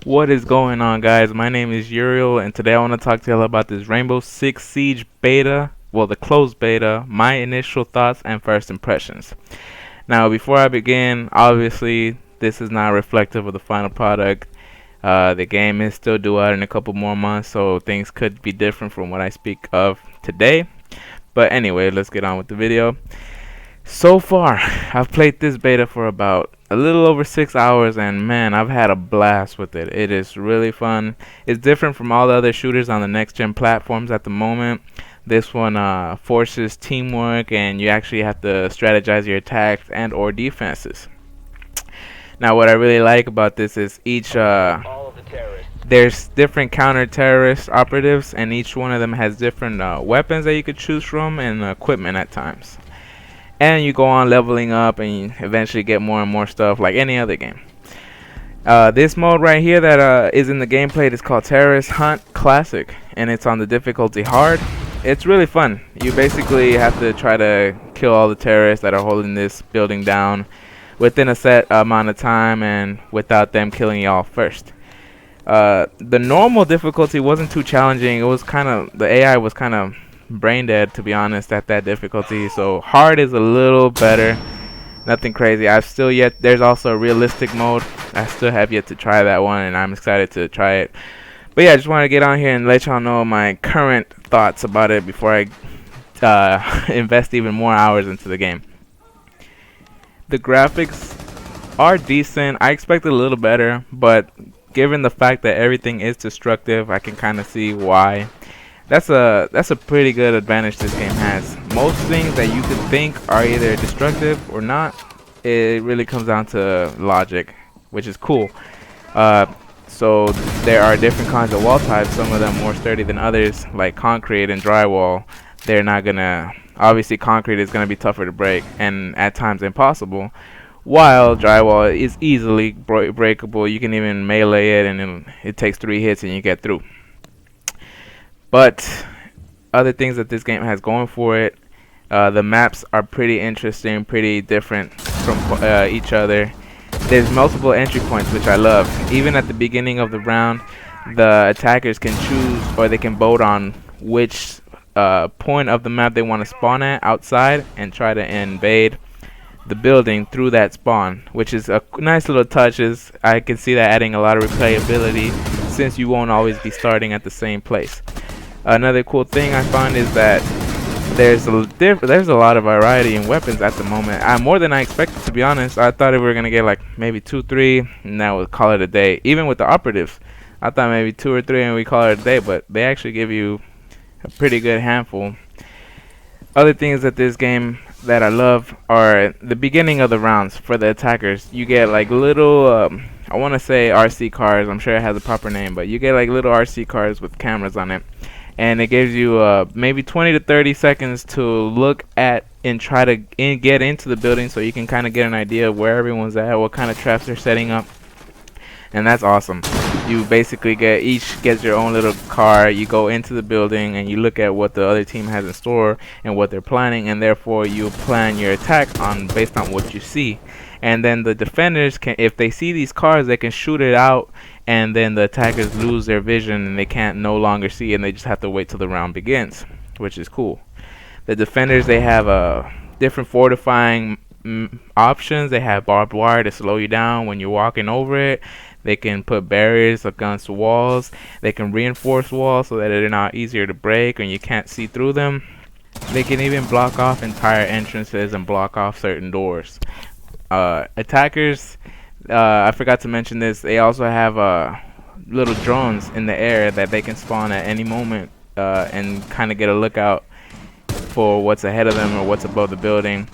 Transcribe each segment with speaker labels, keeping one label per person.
Speaker 1: What is going on, guys? My name is Uriel, and today I want to talk to you all about this Rainbow Six Siege beta, well, the closed beta, my initial thoughts and first impressions. Now, before I begin, obviously, this is not reflective of the final product. The game is still due out in a couple more months, so things could be different from what I speak of today. But anyway, let's get on with the video. So far, I've played this beta for about a little over 6 hours, and man, I've had a blast with it. It is really fun. It's different from all the other shooters on the next-gen platforms at the moment. This one forces teamwork, and you actually have to strategize your attacks and or defenses. Now, what I really like about this is there's different counter-terrorist operatives, and each one of them has different weapons that you could choose from and equipment at times. And you go on leveling up and you eventually get more and more stuff like any other game. This mode right here that is in the gameplay is called Terrorist Hunt Classic, and it's on the difficulty hard. It's really fun. You basically have to try to kill all the terrorists that are holding this building down within a set amount of time and without them killing y'all first. The normal difficulty wasn't too challenging. It was the AI was kind of brain dead, to be honest, at that difficulty. So hard is a little better. Nothing crazy. There's also a realistic mode. I still have yet to try that one, and I'm excited to try it. But yeah, I just wanted to get on here and let y'all know my current thoughts about it before I invest even more hours into the game. The graphics are decent. I expected a little better, but given the fact that everything is destructive, I can kind of see why. That's a pretty good advantage this game has. Most things that you could think are either destructive or not, it really comes down to logic, which is cool. So there are different kinds of wall types, some of them more sturdy than others, like concrete and drywall. They're not gonna, obviously concrete is gonna be tougher to break and at times impossible, while drywall is easily breakable. You can even melee it and it takes 3 hits and you get through. But other things that this game has going for it, the maps are pretty interesting, pretty different from each other. There's multiple entry points, which I love. Even at the beginning of the round, the attackers can choose, or they can vote on which point of the map they want to spawn at outside and try to invade the building through that spawn, which is a nice little touches. I can see that adding a lot of replayability since you won't always be starting at the same place. Another cool thing I find is that there's a lot of variety in weapons at the moment. More than I expected, to be honest. I thought we were gonna get like maybe 2, 3, and that would call it a day. Even with the operatives, I thought maybe 2 or 3 and we call it a day, but they actually give you a pretty good handful. Other things that this game that I love are the beginning of the rounds for the attackers. You get like little, I want to say RC cars. I'm sure it has a proper name, but you get like little RC cars with cameras on it. And it gives you maybe 20 to 30 seconds to look at and try to get into the building, so you can kind of get an idea of where everyone's at, what kind of traps they're setting up. And that's awesome. You basically each gets your own little car. You go into the building and you look at what the other team has in store and what they're planning, and therefore you plan your attack based on what you see. And then the defenders can, if they see these cars, they can shoot it out, and then the attackers lose their vision and they can't no longer see, and they just have to wait till the round begins, which is cool. The defenders, they have different fortifying options. They have barbed wire to slow you down when you're walking over it. They can put barriers against walls. They can reinforce walls so that they're not easier to break and you can't see through them. They can even block off entire entrances and block off certain doors. Attackers, I forgot to mention this, they also have little drones in the air that they can spawn at any moment and kind of get a lookout for what's ahead of them or what's above the building.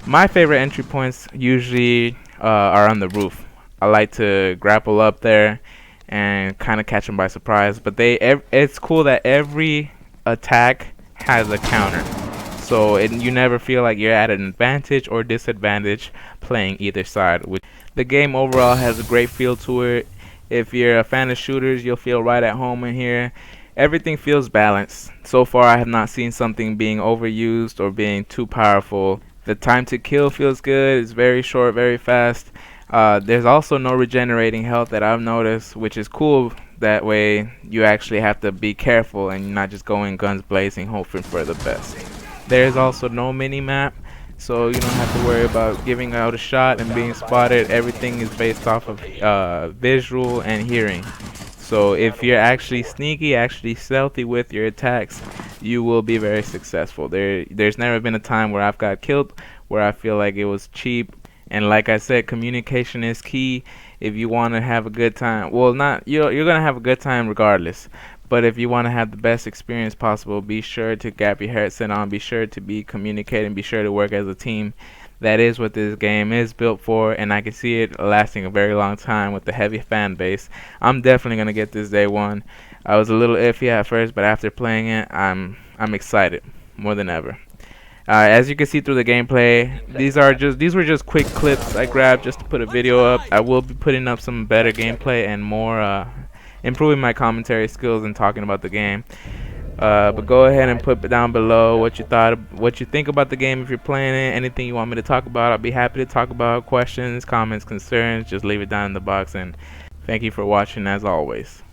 Speaker 1: My favorite entry points usually are on the roof. I like to grapple up there and kind of catch them by surprise. But it's cool that every attack has a counter. So you never feel like you're at an advantage or disadvantage playing either side. The game overall has a great feel to it. If you're a fan of shooters, you'll feel right at home in here. everything feels balanced. So far, I have not seen something being overused or being too powerful. The time to kill feels good. It's very short, very fast. There's also no regenerating health that I've noticed, which is cool. That way, you actually have to be careful and you're not just going guns blazing, hoping for the best. There's also no mini-map, so you don't have to worry about giving out a shot and being spotted. Everything is based off of visual and hearing. So if you're actually sneaky, actually stealthy with your attacks, you will be very successful. There's never been a time where I've got killed where I feel like it was cheap. And like I said, communication is key. If you want to have a good time, well, not you're gonna have a good time regardless. But if you want to have the best experience possible, be sure to gap your headset on. Be sure to be communicating. Be sure to work as a team. That is what this game is built for, and I can see it lasting a very long time with the heavy fan base. I'm definitely gonna get this day one. I was a little iffy at first, but after playing it, I'm excited more than ever. As you can see through the gameplay, these were just quick clips I grabbed just to put a video up. I will be putting up some better gameplay and more improving my commentary skills and talking about the game. But go ahead and put down below what you think about the game if you're playing it. Anything you want me to talk about, I'll be happy to talk about. Questions, comments, concerns, just leave it down in the box. And thank you for watching as always.